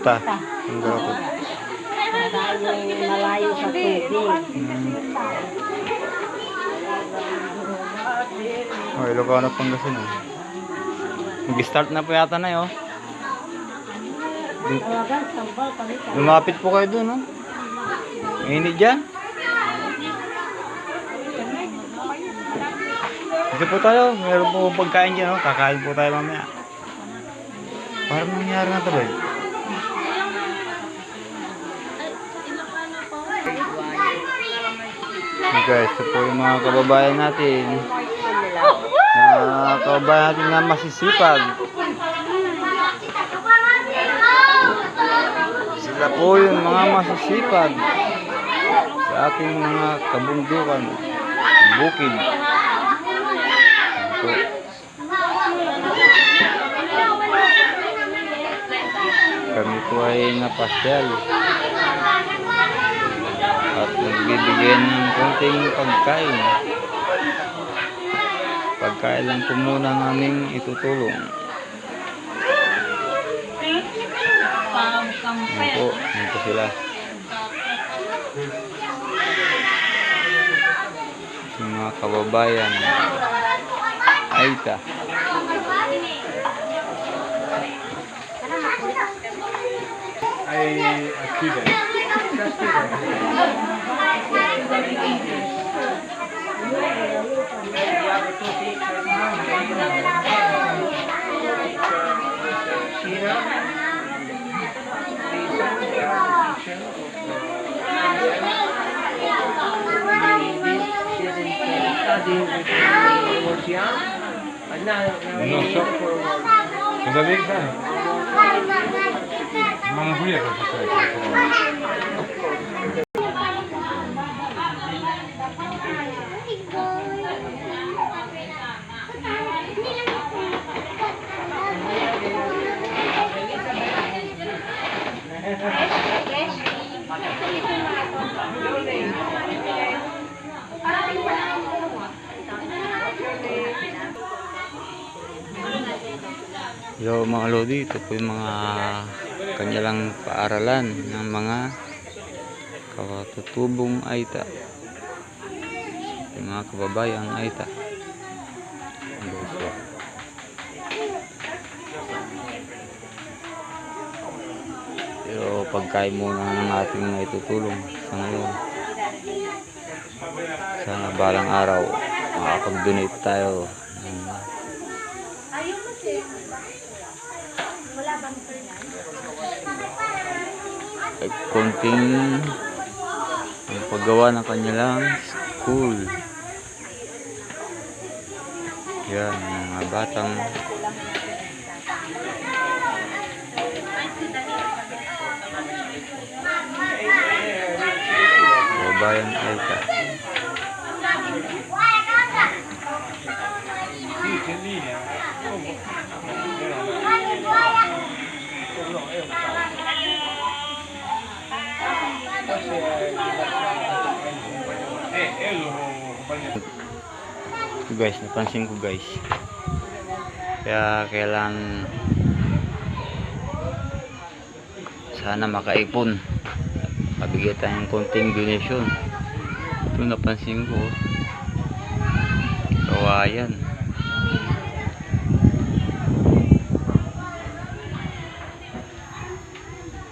Garakuta. Ang Garakuta. Malayo sa tubig. Oh, Ilocano Pangasinan. Mag-start na po yata na yun. Lumapit po kayo dun, no? Mainit dyan. Dito po tayo. Meron po pagkain dyan, no? Kakain po tayo mamaya. Parang nangyari na ito, ba? Guys, ito po yung mga kababayan natin. Mga kababayan natin na masisipag. Sila po yung mga masisipag sa ating mga kabundukan, bukid. Ito. Kami po ay napasyal at nagbibigyan ng konting pagkain. Pagkain lang po muna ang aming itutulong. Ayan po sila. Yung mga kababayan. Aita. Non so, cosa devi fare? Ma non voglio che Yo mga lodi, ito po yung mga kanyalang paaralan ng mga katutubong Aita, yung mga kababayang Aita. Pero pagkain muna ng ating mga itutulong sa ngayon. Sana balang araw makapag-donate tayo konting paggawa ng kanilang school. Yan, mga batang kababayan Aita. Guys, napansin ko guys, kaya kailangan sana makaipon, mabigay tayong konting donation. Ito napansin ko, kawayan.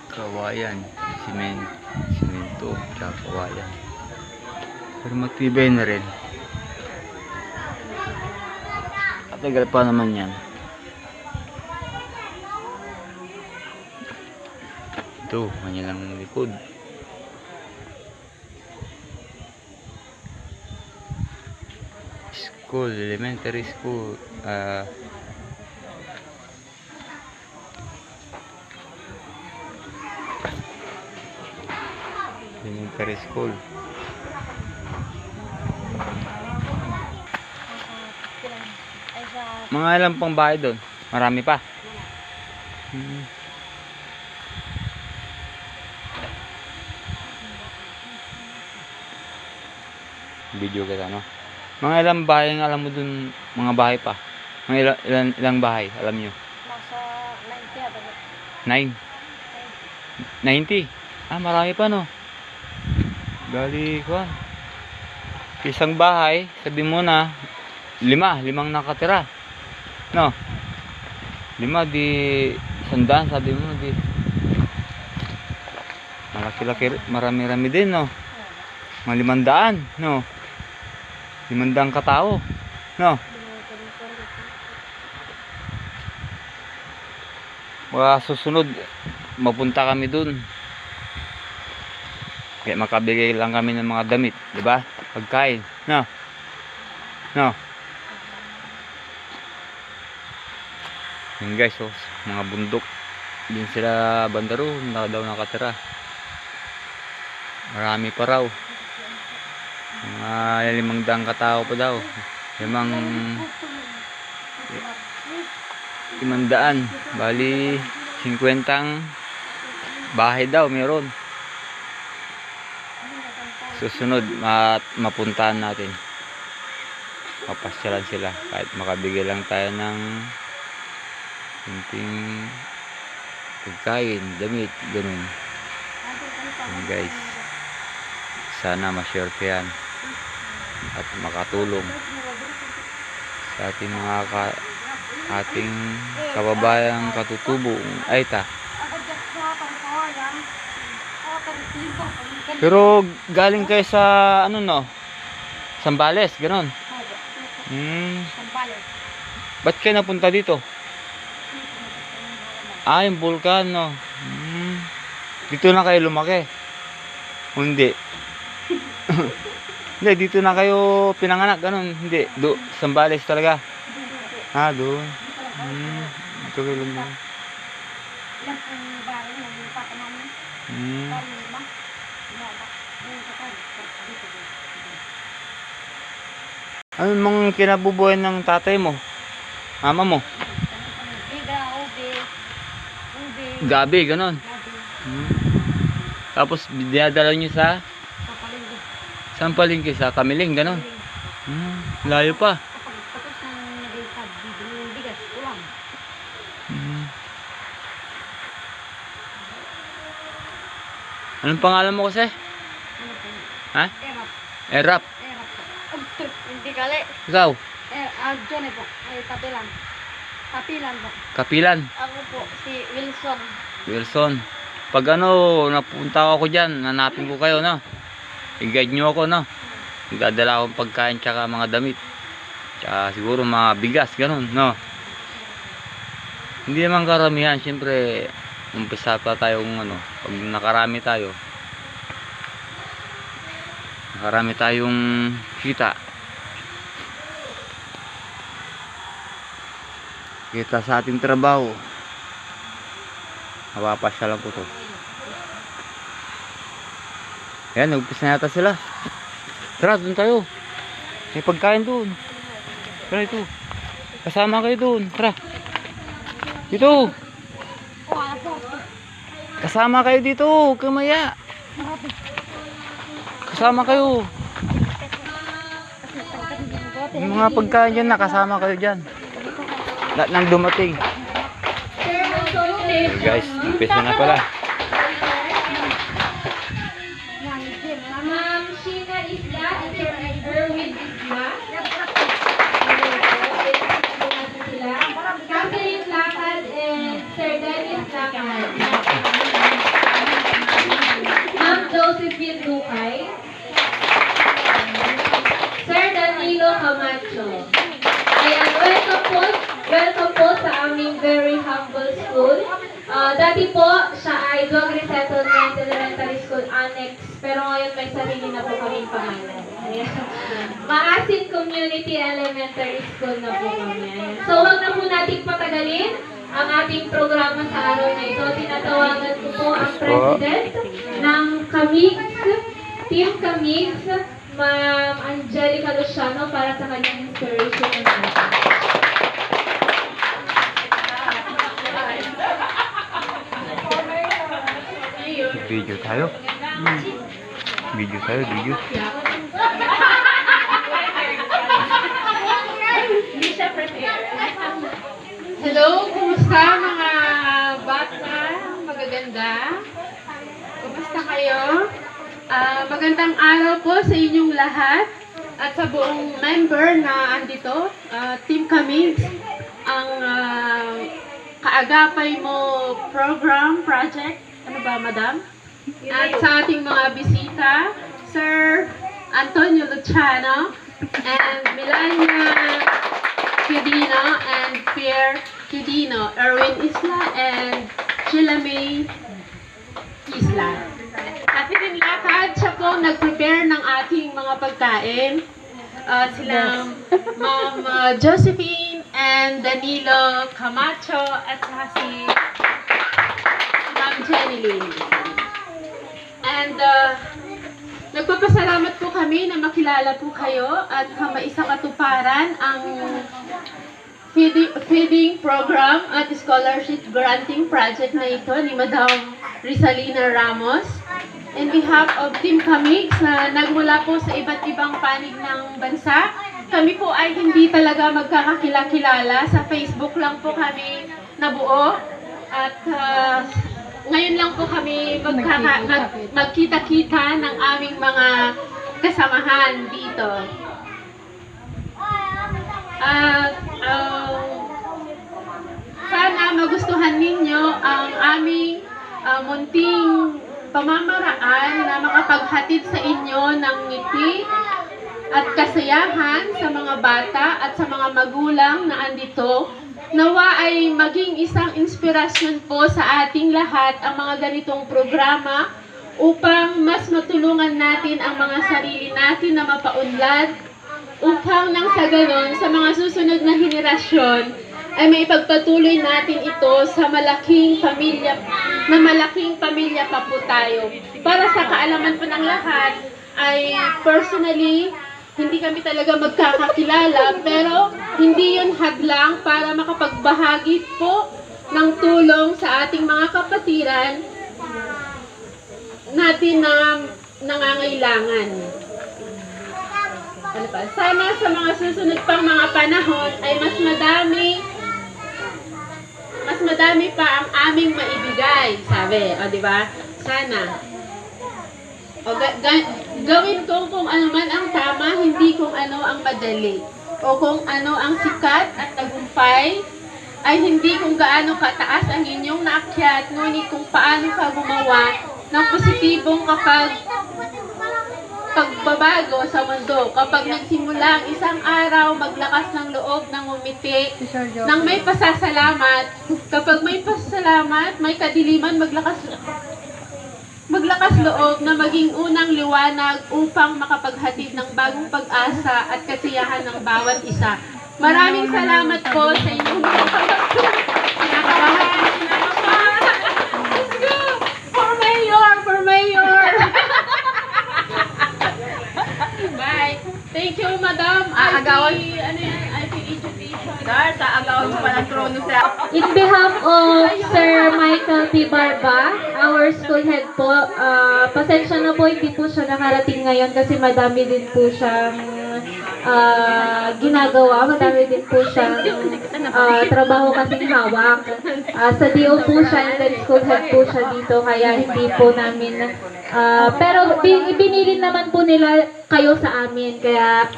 Kawayan, simento, tsaka kawayan. Pero matibay na rin. Tagal pa naman yan. Ito, kanilang likod. School, elementary school. Elementary school. Mga ilang pang bahay doon? Marami pa. Video kita, no? Mga ilang bahay ang alam mo doon, mga bahay pa. Mga ilang bahay, alam nyo? Nasa 90 yata. 9. 90. Ah, marami pa no. Bali, kuwan. Isang bahay, sabi mo na, limang nakatira. No? 5 di 100, sabi mo di. Malaki-laki, marami-rami din, no? Mga 500, no? 500 katao, no? Mga susunod, mapunta kami dun. Kaya makabigay lang kami ng mga damit, di ba? Pagkain, no? No? Yun guys, oh, mga bundok. Din sila banda roon, daw nakatira. Marami pa raw. Mga 500 katao pa daw. 500. Bali 50 bahay daw meron. Susunod mapuntahan natin. Papasyalan sila kahit makabigay lang tayo ng kunting pagkain, damit, ganun. Yan guys, sana ma-share at makatulong sa ating mga ating kababayang katutubo. Ay ta. Pero galing kayo sa ano no? Sambales, ganun. Ba't kayo napunta dito? Ah, yung bulkan, no? Dito na kayo lumaki? Hindi. Hindi, dito na kayo pinanganak, ganun. Hindi, Sambales talaga. Ah, doon. Dito kayo lumaki. Ano mong kinabubuhay ng tatay mo? Mama mo? Gabi, ganon. Tapos dinadala nyo sa Palengke, sa Kamiling, ganon. Layo pa. Anong pangalan mo kasi? Ha? Erap. Hindi kali. Ikaw? John po. Kapilan. Kapilan po. Kapilan. Ako po, si Wilson. Wilson. Pag ano, napunta ako dyan, hanapin ko kayo, no? I-guide nyo ako, no? Magdadala akong pagkain tsaka mga damit. Tsaka siguro mga bigas, ganun, no? Hindi naman karamihan, siyempre, umpisa pa tayong ano, pag nakarami tayong kita sa ating trabaho, mapapasya lang po to. Ayan, nagpis na yata sila. Tara, dun tayo. May pagkain dun. Tara, ito. Kasama kayo dun. Tara. Dito. Kasama kayo dito. Kamaya. Kasama kayo. Yung mga pagkain dyan, nakasama kayo dyan. Lahat nang dumating. Okay, guys, umpisa na pala. Ma'am Sheena Isla and Sir Erwin Isla. Catherine Lakad and Sir Dennis Lakad. Ma'am Josephine Lucay. Sir Danilo Camacho. Ayan, welcome po sa aming very humble school. Dati po, siya ay Duag Resettlement Elementary School Annex, pero ngayon may sarili na po kaming pangalan. Maasin Community Elementary School na po kami. So, wag na po natin patagalin ang ating programa sa araw na ito. Tinatawagan ko po ang President ng Kamigs, Team Kamigs, Ma'am Angelica Luciano, para sa kanyang inspiration and message. Video tayo. Video. Hello, kumusta mga bata? Magaganda? Kamusta kayo? Magandang araw po sa inyong lahat at sa buong member na andito. Team Kamix, ang kaagapay mo project. Ano ba, madam? At sa ating mga bisita, Sir Antonio Luciano and Melania Cudino and Pierre Cudino, Erwin Isla and Sheila May Isla. At din lakad, siya po nag-prepare ng ating mga pagkain. Silang Ma'am Josephine and Danilo Camacho at saka si Ma'am Jenny Lynn. And nagpapasalamat po kami na makilala po kayo at kamaisa katuparan ang feeding program at scholarship granting project na ito ni Madam Rizalina Ramos. In behalf of Team Kamix na nagmula po sa iba't ibang panig ng bansa, kami po ay hindi talaga magkakakilala. Sa Facebook lang po kami nabuo at ngayon lang po kami magkita-kita ng aming mga kasamahan dito. Sana magustuhan ninyo ang aming munting pamamaraan na makapaghatid sa inyo ng ngiti at kasiyahan sa mga bata at sa mga magulang na andito. Nawa ay maging isang inspirasyon po sa ating lahat ang mga ganitong programa upang mas matulungan natin ang mga sarili natin na mapaunlad upang nang sa ganon sa mga susunod na henerasyon ay may ipagpatuloy natin ito sa malaking pamilya pa po tayo. Para sa kaalaman po ng lahat ay personally hindi kami talaga magkakakilala pero hindi yun hadlang para makapagbahagi po ng tulong sa ating mga kapatiran natin na nangangailangan. Ano pa? Sana sa mga susunod pang mga panahon ay mas madami pa ang aming maibigay, sabi. O, di ba? Sana. O, gawin kung ano man ang tama, hindi kung ano ang madali. O kung ano ang sikat at tagumpay, ay hindi kung gaano kataas ang inyong naakyat, ngunit kung paano ka gumawa ng positibong pagbabago sa mundo. Kapag nagsimula ang isang araw, maglakas ng loob ng umiti, nang may pasasalamat. Kapag may pasasalamat, may kadiliman, maglakas loob na maging unang liwanag upang makapaghatid ng bagong pag-asa at kasiyahan ng bawat isa. Maraming salamat po sa inyong mga kinakabahan. Let's go! For Mayor! Bye. Thank you, Madam. Aagawan. Ano yan? IP Education. Agawan mo pa ng trono sa... In behalf of Sir Michael P. Barba, our school head po, pasensya na po, hindi po siya nakarating ngayon kasi madami din po siyang ginagawa, madami din po siyang trabaho kasing hawak. Sa DO po siya and then school head po siya dito, kaya hindi po namin, pero ibinilin naman po nila kayo sa amin, kaya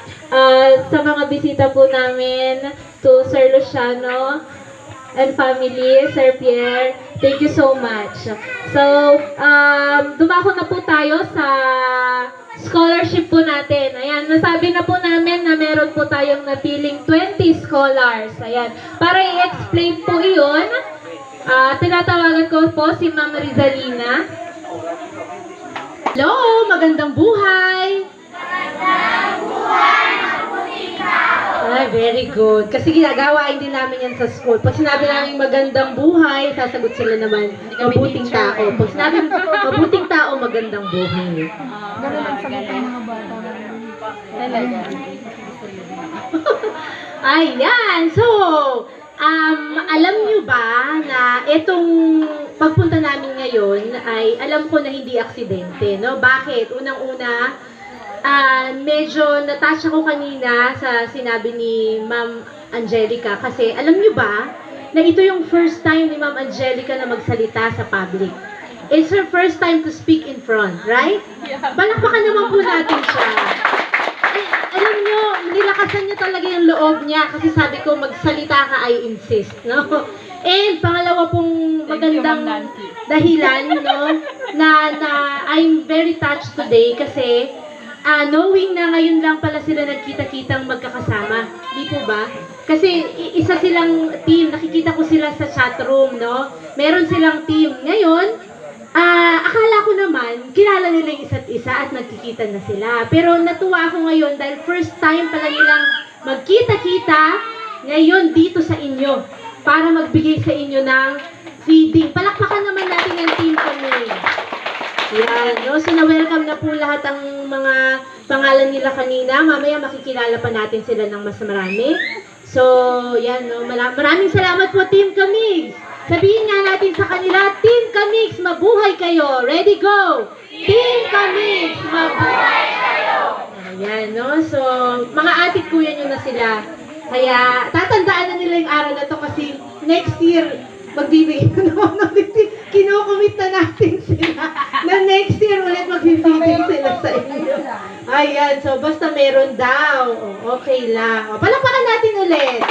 sa mga bisita po namin, to Sir Luciano and family, Sir Pierre, thank you so much. So, dumako na po tayo sa scholarship po natin. Ayan, nasabi na po namin na meron po tayong napiling 20 scholars. Ayan, para i-explain po iyon, tinatawagan ko po si Ma'am Rizalina. Hello, magandang buhay! Ay, very good. Kasi ginagawain din namin yan sa school. Pag sinabi namin magandang buhay, sasagot sila naman, mabuting tao. Pag sinabi mabuting tao, magandang buhay. Gano'n lang sagot ng mga bata. Talaga. Ayan. So, alam nyo ba na itong pagpunta namin ngayon ay alam ko na hindi aksidente, no? Bakit? Unang-una, medyo natasya ko kanina sa sinabi ni Ma'am Angelica kasi alam nyo ba na ito yung first time ni Ma'am Angelica na magsalita sa public. It's her first time to speak in front, right? Palakpakan naman po natin siya. Ay, alam nyo, nilakasan niya talaga yung loob niya kasi sabi ko, magsalita ka, I insist, no? And pangalawa pong magandang dahilan, no, na I'm very touched today kasi knowing na ngayon lang pala sila nagkita-kitang magkakasama. Di po ba? Kasi isa silang team, nakikita ko sila sa chat room, no? Meron silang team. Ngayon, akala ko naman, kilala nila yung isa't isa at nagkikita na sila. Pero natuwa ako ngayon dahil first time pala nilang magkita-kita ngayon dito sa inyo para magbigay sa inyo ng feeding. Palakpakan naman natin ang team kami. Yan, no? So, na-welcome na po lahat ang mga pangalan nila kanina. Mamaya makikilala pa natin sila ng mas marami. So, yan, no? Maraming salamat po, Team Kamigs. Sabihin nga natin sa kanila, Team Kamigs, mabuhay kayo. Ready, go! Team Kamigs, mabuhay kayo! Ayan, no? So, mga atit kuya nyo na sila. Kaya, tatandaan na nila yung araw na to kasi next year, magbibigay naman ulit. Kinukumit na natin sila na next year ulit magbibigay sila sa inyo. Ayan, so basta meron daw. Okay lang. O, palakpakan natin ulit.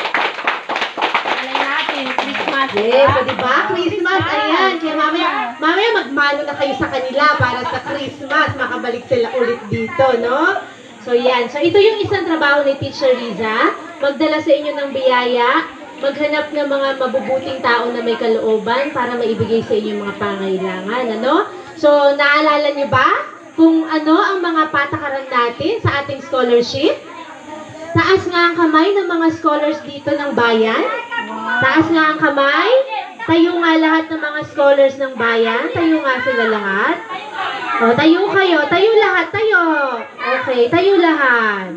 Christmas. Yes, so diba? Christmas, ayan. Kaya mamaya magmano na kayo sa kanila para sa Christmas. Makabalik sila ulit dito, no? So, yan. So, ito yung isang trabaho ni Teacher Riza. Magdala sa inyo ng biyaya. Maghanap ng mga mabubuting tao na may kalooban para maibigay sa inyo yung mga pangailangan. Ano? So, naalala nyo ba kung ano ang mga patakaran natin sa ating scholarship? Taas nga ang kamay ng mga scholars dito ng bayan. Taas nga ang kamay. Tayo nga lahat ng mga scholars ng bayan. Tayo nga sila lahat. O, tayo kayo. Tayo lahat. Tayo. Okay, tayo lahat.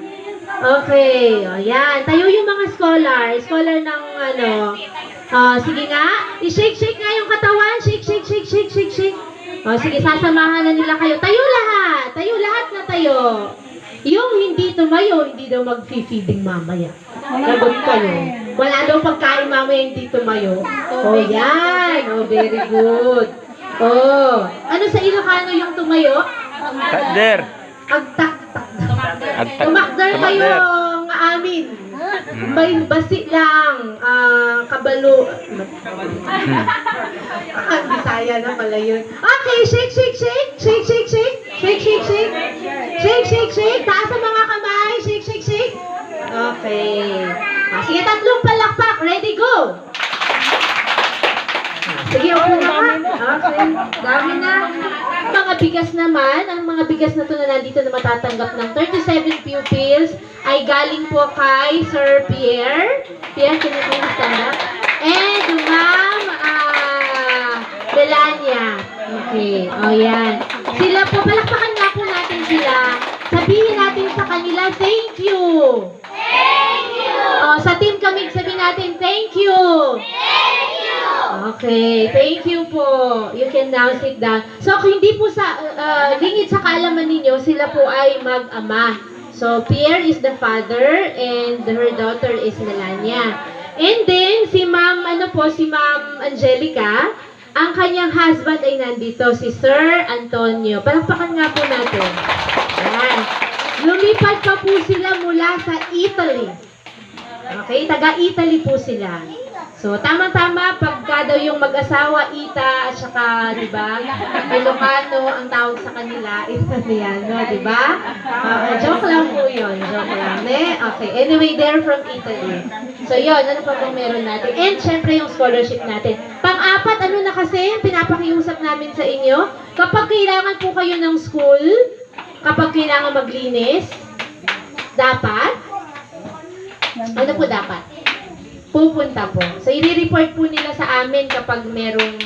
Okay, o yan. Tayo yung mga scholar. Scholar ng ano. Sige nga. I-shake nga yung katawan. Shake. O, sige, sasamahan na nila kayo. Tayo lahat. Tayo lahat na tayo. Yung hindi tumayo, hindi daw mag-feeding mamaya. Lagot kayo. Wala daw pagkain mamaya hindi tumayo. O, yan. O, very good. O, ano sa Ilocano yung tumayo? Takder. Agtak-tak. Tumakder kayo ng amin. May basi lang. Kabalo. Bisaya na pala yun. Okay, shake. Shake. Taas ang mga kamay. Shake. Okay. Sige, tatlong palakpak. Ready, go! Sige, okay na ka. Okay. Dami na. Mga bigas naman, ang mga bigas na ito na nandito na matatanggap ng 37 pupils ay galing po kay Sir Pierre. Pierre, can you please stand up? And Ma'am Delania. Okay, o yan. Sila po, palakpakan nga po natin sila. Sabihin natin sa kanila, thank you. Thank you. O, sa team kami, sabihin natin, thank you. Thank you. Okay, thank you po. You can now sit down. So, kung hindi po sa lingid sa kaalaman ninyo, sila po ay mag-ama. So, Pierre is the father and her daughter is Melania. And then, si Ma'am Angelica, ang kanyang husband ay nandito, si Sir Antonio. Palakpakan nga po natin. Yan. Lumipad pa po sila mula sa Italy. Okay, taga-Italy po sila. So, tama-tama, pagka daw yung mag-asawa, Ita, at saka, di ba, Ilocano, ang tawag sa kanila, Italiano, di ba? Joke lang po yun, joke lang. Okay, anyway, they're from Italy. So, yun, ano pa bang meron natin? And, syempre, yung scholarship natin. Pang-apat, ano na kasi, pinapakiusap namin sa inyo, kapag kailangan po kayo ng school, kapag kailangan maglinis, dapat, ano po dapat? Pupunta po. So, i-report po nila sa amin kapag merong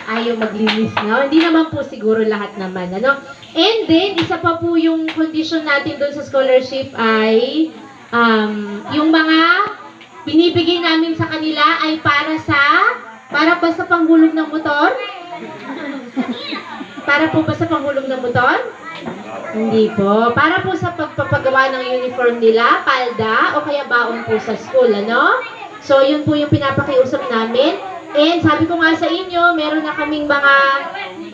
ayaw maglinis, no? Hindi naman po siguro lahat naman, ano? And then, isa pa po yung condition natin doon sa scholarship ay yung mga binibigay namin sa kanila ay para ba sa panghulog ng motor? Para po ba sa panghulog ng motor? Hindi po. Para po sa pagpapagawa ng uniform nila, palda, o kaya baon po sa school, ano? So, yun po yung pinapakiusap namin. And sabi ko nga sa inyo, meron na kaming mga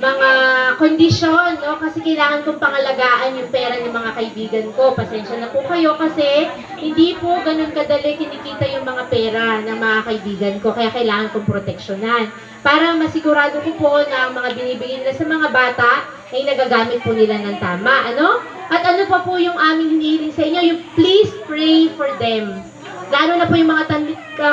mga kondisyon, no? Kasi kailangan kong pangalagaan yung pera ng mga kaibigan ko. Pasensya na po kayo kasi hindi po ganun kadali kinikita yung mga pera ng mga kaibigan ko. Kaya kailangan kong proteksyonan. Para masigurado ko po na ang mga binibigay nila sa mga bata ay nagagamit po nila ng tama. Ano? At ano pa po yung aming hinihiling sa inyo? Yung please pray for them. Lalo na po yung mga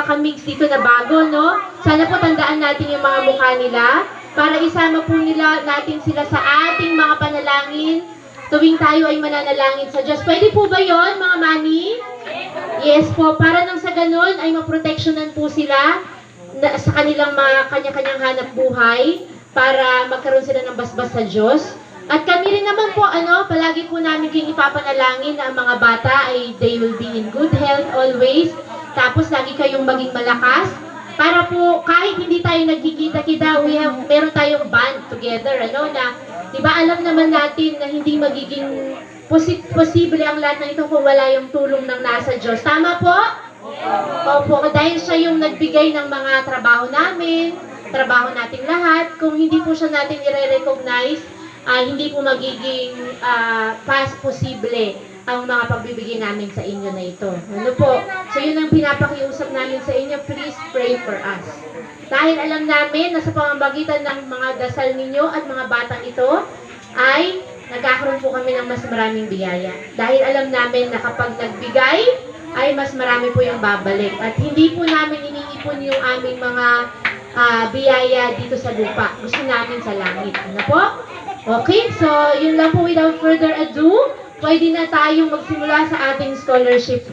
kamigs dito na bago, no? Sana po tandaan natin yung mga mukha nila para isama po natin sila sa ating mga panalangin tuwing tayo ay mananalangin sa Diyos. Pwede po ba yon mga mani? Yes po. Para nang sa ganun ay maproteksyonan po sila sa kanilang mga kanya-kanyang hanap buhay para magkaroon sila ng basbas sa Diyos. At kami rin naman po, palagi po namin kayong ipapanalangin na ang mga bata ay they will be in good health always. Tapos lagi kayong maging malakas. Para po, kahit hindi tayo nagkikita-kita, meron tayong band together, na, di ba alam naman natin na hindi magiging posible ang lahat ng ito kung wala yung tulong ng nasa Diyos. Tama po? Opo, dahil siya yung nagbigay ng mga trabaho namin, trabaho nating lahat. Kung hindi po siya natin i-recognize, hindi po magiging posible ang mga pagbibigay namin sa inyo na ito. Ano po? So yun ang pinapakiusap namin sa inyo, please pray for us. Dahil alam namin na sa pamamagitan ng mga dasal ninyo at mga batang ito, ay nagkakaroon po kami ng mas maraming biyaya. Dahil alam namin na kapag nagbigay, ay mas marami po yung babalik. At hindi po namin iniipon yung aming mga biyaya dito sa lupa. Gusto namin sa langit. Ano po? Okay, so yun lang po without further ado. Pwede na tayong magsimula sa ating scholarship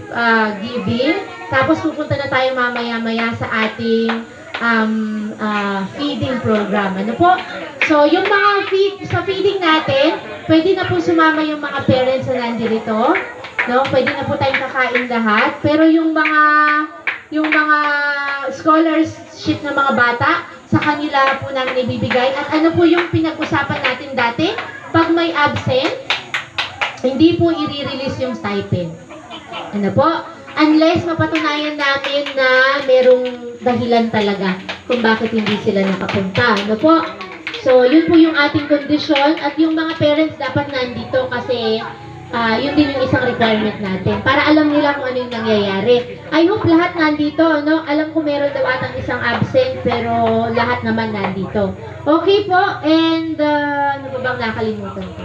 giving. Tapos pupunta na tayo mamaya-maya sa ating feeding program. Ano po? So, yung mga sa feeding natin, pwede na po sumama yung mga parents na nandito. No? Pwede na po tayong kakain lahat. Pero yung mga scholarship ng mga bata, sa kanila po namin ibibigay. At ano po yung pinag-usapan natin dati? Pag may absent, hindi po i-release yung stipend. Ano po? Unless mapatunayan namin na merong dahilan talaga kung bakit hindi sila nakapunta. Ano po? So, yun po yung ating kondisyon at yung mga parents dapat nandito kasi yun din yung isang requirement natin para alam nila kung ano yung nangyayari. I hope lahat nandito, no? Alam ko meron daw atang isang absent pero lahat naman nandito. Okay po, and ano ba bang nakalimutan ko?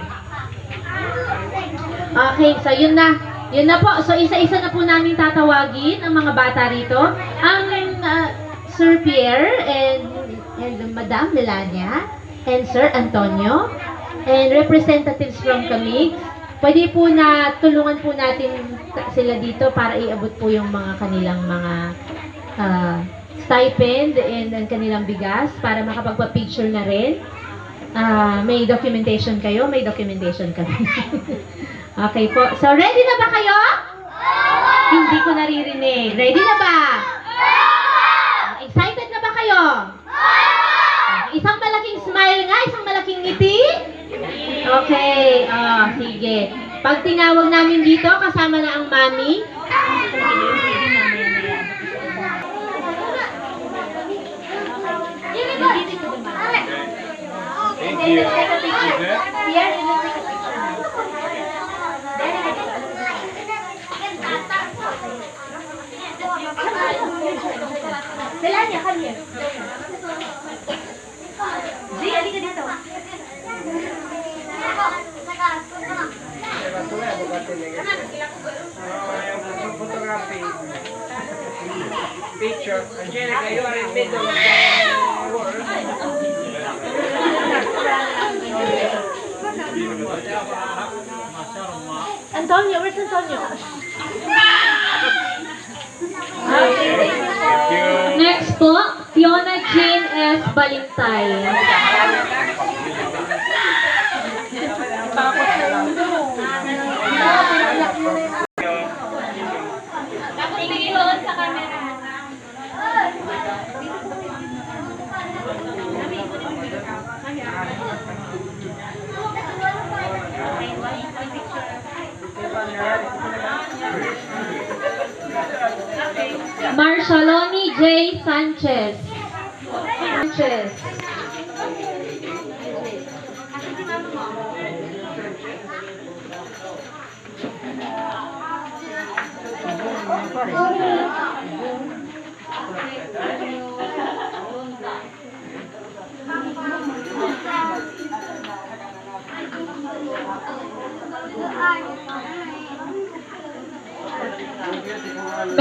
Okay, so yun na. Yun na po. So isa-isa na po namin tatawagin ang mga bata rito. Ang Sir Pierre and Madam Melania and Sir Antonio and representatives from Camix. Pwede po na tulungan po natin sila dito para iabot po yung mga kanilang mga stipend and ang kanilang bigas para makapagpa-picture na rin. May documentation kayo? May documentation kami. Okay po. So, ready na ba kayo? Hindi ko naririnig. Ready na ba? Excited na ba kayo? Isang malaking smile nga, isang malaking ngiti. Okay. Sige. Pag tinawag namin dito, kasama na ang mami. Thank you. Melania, come here. G, halika dito. Picture. Angelica, you are in middle of the world. Antonio, where's Antonio? Next po, Fiona Jane S. Balintay. Marceloni J. Sanchez.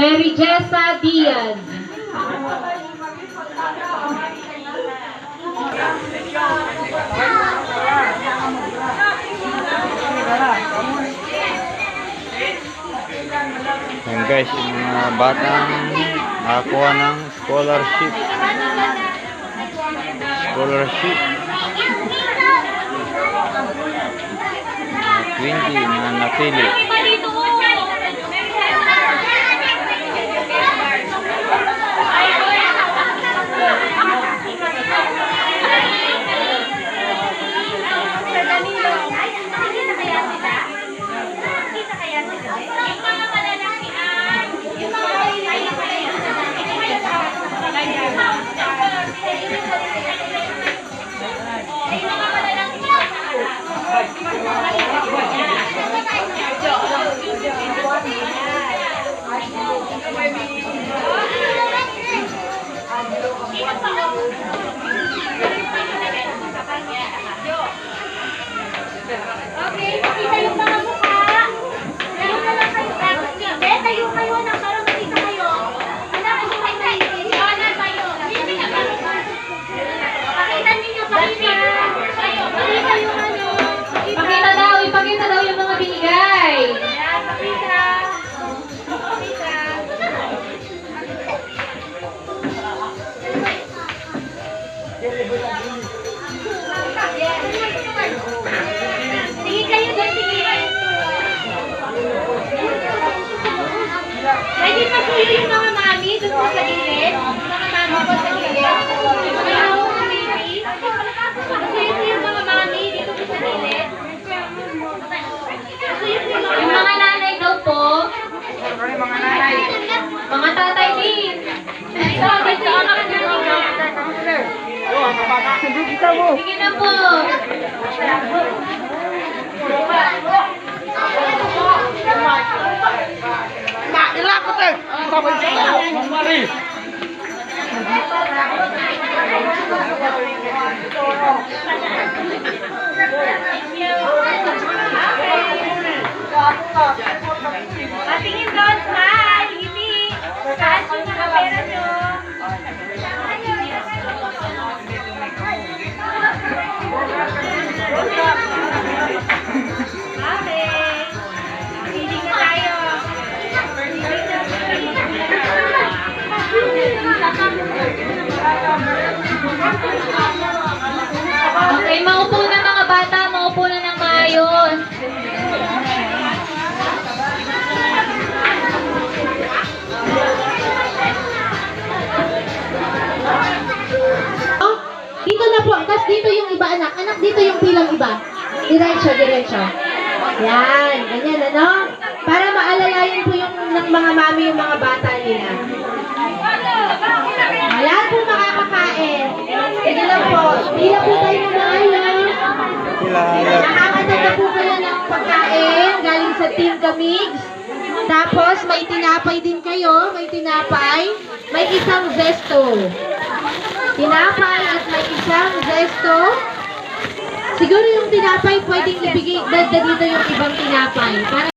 Mary Jessa Diaz. Yan guys, yung mga batang nakakuha ng scholarship. Scholarship. 20 na napili. Okay, makita yung mga mukha. Tayo na lang kayo. Tayo kayo na para makita kayo. Wala kayo kayo tayo. Wala tayo. Pakita ninyo, pakita. Pakita yung ano. Ipakita daw yung mga binigay. Pakita. Pakita. Sige kayo doon, sige. Pwede pa suyo yung mga mami doon po sa gilid. Mga mami po sa gilid. Pasuyo po yung mga mami dito po sa gilid. Pasuyo po Yung mga nanay daw po. Mga tatay din. Ito, dito ang Sige na po. Patingin doon, smile, ngiti. Saan yung mga pera nyo? Okay. Hindi na tayo. Okay, maupo na mga bata. Maupo na ng maayos. Oh, dito na po. Tapos dito yung iba, anak. Anak, dito yung pilang iba. Diretso, diretso. Yan, ganyan, ano? Para maalalayan po yung ng mga mami yung mga bata nila. Ayan po makakakain. Sige lang po. Pila po tayo na maayos. Nakakatag na po kayo ng pagkain galing sa Team Kamigs. Tapos may tinapay din kayo. May tinapay. May isang zesto. Tinapay at may isang zesto. Siguro yung tinapay pwedeng ibigay, dito yung ibang tinapay. Para